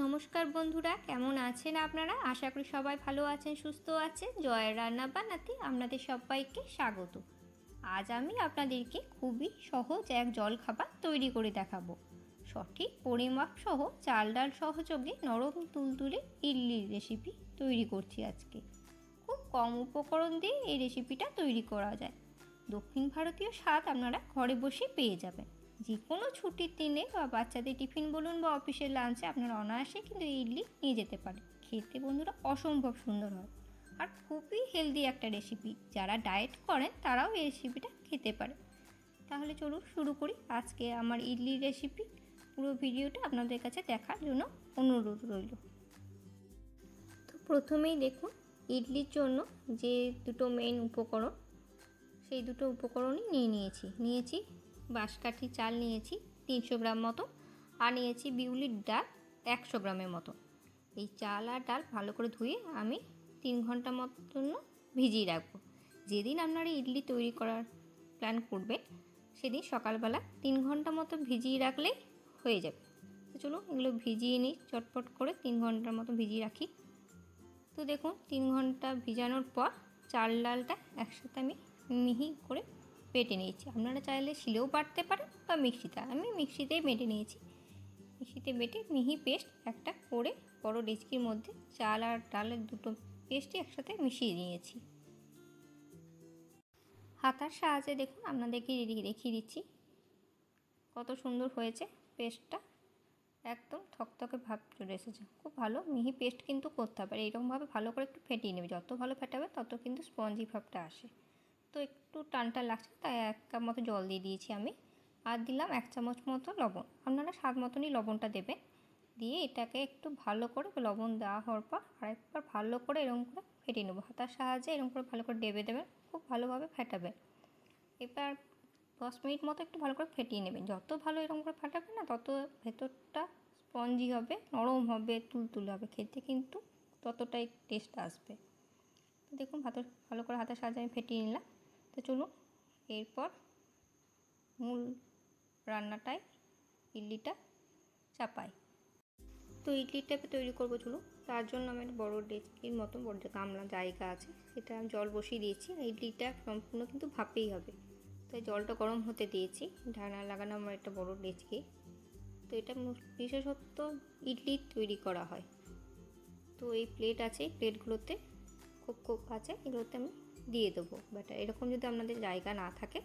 নমস্কার বন্ধুরা, কেমন আছেন আপনারা? আশা করি সবাই ভালো আছেন, সুস্থ আছেন। জয়ের রান্না বান্নাতে আপনাদের সবাইকে স্বাগত। আজ আমি আপনাদেরকে খুবই সহজ এক জলখাবার তৈরি করে দেখাবো। সঠিক পরিমাপ সহ চাল ডাল সহযোগে নরম তুলতুলে ইডলির রেসিপি তৈরি করছি আজকে। খুব কম উপকরণ দিয়ে এই রেসিপিটা তৈরি করা যায়। দক্ষিণ ভারতীয় স্বাদ আপনারা ঘরে বসে পেয়ে যাবেন। যে কোনো ছুটির দিনে বা বাচ্চাদের টিফিন বলুন বা অফিসের লাঞ্চে আপনারা অনায়াসে কিন্তু ইডলি নিয়ে যেতে পারেন। খেতে বন্ধুরা অসম্ভব সুন্দর হয় আর খুবই হেলদি একটা রেসিপি। যারা ডায়েট করেন তারাও এই রেসিপিটা খেতে পারে। তাহলে চলুন শুরু করি আজকে আমার ইডলির রেসিপি। পুরো ভিডিওটা আপনাদের কাছে দেখার জন্য অনুরোধ রইল। তো প্রথমেই দেখুন, ইডলির জন্য যে দুটো মেন উপকরণ, সেই দুটো উপকরণই নিয়েছি বাঁশকাঠি চাল নিয়েছি 300 গ্রাম মতো, আর নিয়েছি বিউলির ডাল 100 গ্রামের মতো। এই চাল আর ডাল ভালো করে ধুয়ে আমি 3 ঘন্টা মতন ভিজিয়ে রাখবো। যেদিন আপনারা ইডলি তৈরি করার প্ল্যান করবেন সেদিন সকালবেলা 3 ঘন্টা মতো ভিজিয়ে রাখলেই হয়ে যাবে। তো চলুন এগুলো ভিজিয়ে নিই চটপট করে। 3 ঘন্টার মতো ভিজিয়ে রাখি। তো দেখুন 3 ঘন্টা ভিজানোর পর চাল ডালটা একসাথে আমি মিহি করে বেটে নিয়েছি। আপনারা চাইলে শিলেও বাটতে পারেন বা মিক্সিতে। আমি মিক্সিতেই বেটে নিয়েছি। মিক্সিতে বেটে মিহি পেস্ট একটা করে বড় ডেচকির মধ্যে চাল আর ডালের দুটো পেস্টই একসাথে মিশিয়ে নিয়েছি। হাতার সাহায্যে দেখুন আপনাদেরকে দেখিয়ে দিচ্ছি কত সুন্দর হয়েছে পেস্টটা। একদম থকথকে ভাব চলে এসেছে। খুব ভালো মিহি পেস্ট কিন্তু করতে হবে। এরকমভাবে ভালো করে একটু ফেটিয়ে নেবে। যত ভালো ফেটাবে তত কিন্তু স্পঞ্জি ভাবটা আসে। তো একটু টানটা লাগছে, তাই 1 কাপ মতো জল দিয়ে দিয়েছি আমি। আর দিলাম 1 চামচ মতো লবণ। আপনারা স্বাদ মতনই লবণটা দেবেন। দিয়ে এটাকে একটু ভালো করে লবণ দেওয়া হওয়ার পর আরেকবার ভালো করে এরকম করে ফেটিয়ে নেবো। হাতার সাহায্যে এরকম করে ভালো করে ডেবে দেবেন। খুব ভালোভাবে ফেটাবেন। এবার 10 মিনিট মতো একটু ভালো করে ফেটিয়ে নেবেন। যত ভালো এরকম করে ফাটাবেন না, তত ভেতরটা স্পঞ্জি হবে, নরম হবে, তুলতুলে হবে। খেতে কিন্তু ততটাই টেস্ট আসবে। তো দেখুন ভালো করে হাতের সাহায্যে আমি ফেটিয়ে নিলাম। তো চলুন এরপর মূল রান্নাটায় ইডলিটা চাপাই। তো ইডলিটা তৈরি করবো চলুন। তার জন্য আমি একটা বড়ো ডেচকির মতো বড় গামলা জায়গা আছে, সেটা আমি জল বসিয়ে দিয়েছি। ইডলিটা সম্পূর্ণ কিন্তু ভাপেই হবে, তাই জলটা গরম হতে দিয়েছি। ঢাকনা লাগানো আমার একটা বড়ো ডেচকি। তো এটা বিশেষত ইডলি তৈরি করা হয়। তো এই প্লেট আছে, প্লেটগুলোতে খোপ আছে, এগুলোতে আমি দিয়ে দেবো ব্যাটার। এরকম যদি আপনাদের জায়গা না থাকে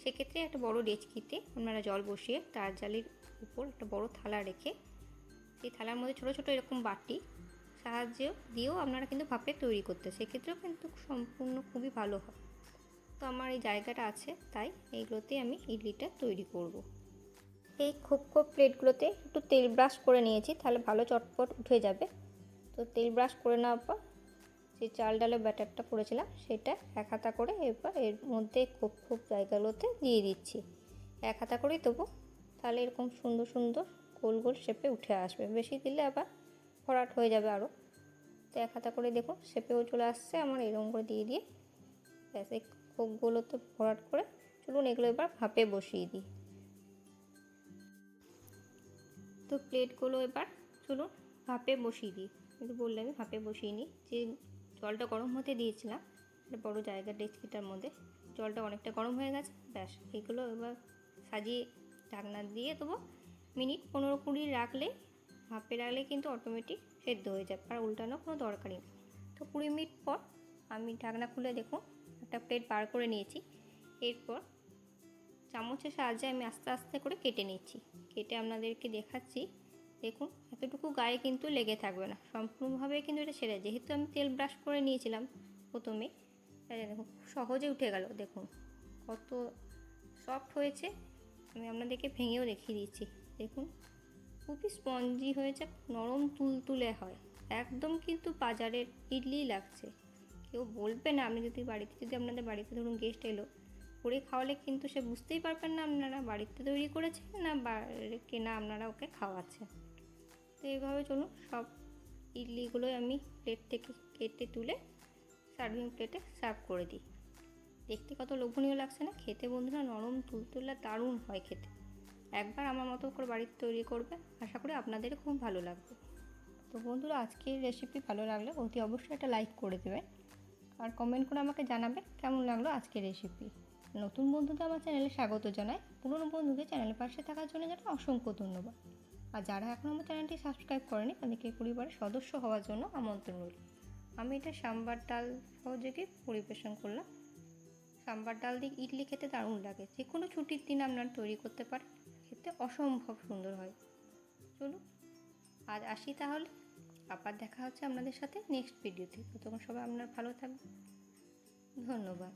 সেক্ষেত্রে একটা বড় ডেচকিতে আপনারা জল বসিয়ে তার জালির উপর একটা বড় থালা রেখে সেই থালার মধ্যে ছোটো ছোটো এরকম বাটি সাহায্য দিয়েও আপনারা কিন্তু ভাপে তৈরি করতে, সেক্ষেত্রেও কিন্তু সম্পূর্ণ খুবই ভালো হয়। তো আমার এই জায়গাটা আছে, তাই এইগুলোতে আমি ইডলিটা তৈরি করব। এই খোপ প্লেটগুলোতে একটু তেল ব্রাশ করে নিয়েছি, তাহলে ভালো চটপট উঠে যাবে। তো তেল ব্রাশ করে নেওয়ার পর যে চাল ডালের ব্যাটারটা করেছিলাম সেটা 1 হাতা করে এবার এর মধ্যে খোপ জায়গাগুলোতে দিয়ে দিচ্ছি। 1 হাতা করেই দেবো, তাহলে এরকম সুন্দর সুন্দর গোল গোল শেপে উঠে আসবে। বেশি দিলে আবার ভরাট হয়ে যাবে আরও। তো 1 হাতা করে দেখুন শেপেও চলে আসছে আমার। এরকম করে দিয়ে ব্যাস এই খোপগুলো তো ভরাট করে চলুন এগুলো এবার ভাপে বসিয়ে দিই। তো প্লেটগুলো এবার চলুন ভাপে বসিয়ে দিই। কিন্তু বললে আমি ভাপে বসিয়ে নিই। যে জলটা গরম হতে দিয়েছিলাম একটা বড়ো জায়গার ডেচকিটার মধ্যে, জলটা অনেকটা গরম হয়ে গেছে। ব্যাস এইগুলো এবার সাজিয়ে ঢাকনা দিয়ে দেবো। মিনিট 15-20 রাখলে, ভাপে রাখলে কিন্তু অটোমেটিক সেদ্ধ হয়ে যাবে, আর উল্টানো কোনো দরকারই নেই। তো 20 মিনিট পর আমি ঢাকনা খুলে দেখুন একটা প্লেট বার করে নিয়েছি। এরপর চামচের সাহায্যে আমি আস্তে আস্তে করে কেটে নিচ্ছি। কেটে আপনাদেরকে দেখাচ্ছি। দেখুন এতটুকু গায়ে কিন্তু লেগে থাকবে না, সম্পূর্ণভাবে কিন্তু এটা ছেড়ে, যেহেতু আমি তেল ব্রাশ করে নিয়েছিলাম প্রথমে, তাই দেখুন খুব সহজে উঠে গেল। দেখুন কত সফট হয়েছে। আমি আপনাদেরকে ভেঙেও দেখিয়ে দিচ্ছি। দেখুন খুবই স্পঞ্জি হয়েছে, নরম তুলতুলে হয়, একদম কিন্তু বাজারের ইডলি লাগছে। কেউ বলবে না, আপনি যদি আপনাদের বাড়িতে ধরুন গেস্ট এলো, করে খাওয়ালে কিন্তু সে বুঝতেই পারবেন না আপনারা বাড়িতে তৈরি করেছেন না বাইরে কেনা আপনারা ওকে খাওয়াচ্ছেন। তো এইভাবে চলুন সব ইডলিগুলোই আমি প্লেট থেকে কেটে তুলে সার্ভিং প্লেটে সার্ভ করে দিই। দেখতে কত লোভনীয় লাগছে না? খেতে বন্ধুরা নরম তুলতুলে দারুণ হয় খেতে। একবার আমার মতো করে বাড়িতে তৈরি করবেন, আশা করি আপনাদেরও খুব ভালো লাগবে। তো বন্ধুরা, আজকের রেসিপি ভালো লাগলে অতি অবশ্যই একটা লাইক করে দেবে আর কমেন্ট করে আমাকে জানাবে কেমন লাগলো আজকের রেসিপি। নতুন বন্ধুদের আমার চ্যানেলে স্বাগত জানাই, পুরনো বন্ধুদের চ্যানেলের পাশে থাকার জন্য জানাই অসংখ্য ধন্যবাদ। আর যারা এখন আমার চ্যানেলটি সাবস্ক্রাইব করেনি তাদেরকে পরিবারের সদস্য হওয়ার জন্য আমন্ত্রণ রইল। আমি এটা সাম্বার ডাল সহযোগে পরিবেশন করলাম। সাম্বার ডাল দিয়ে ইডলি খেতে দারুণ লাগে, যে কোনো ছুটির দিন আপনারা তৈরি করতে পারেন, খেতে অসম্ভব সুন্দর হয়। চলুন আজ আসি তাহলে, আবার দেখা হচ্ছে আপনাদের সাথে নেক্সট ভিডিওতে। ততক্ষণ সবাই আপনারা ভালো থাকবেন, ধন্যবাদ।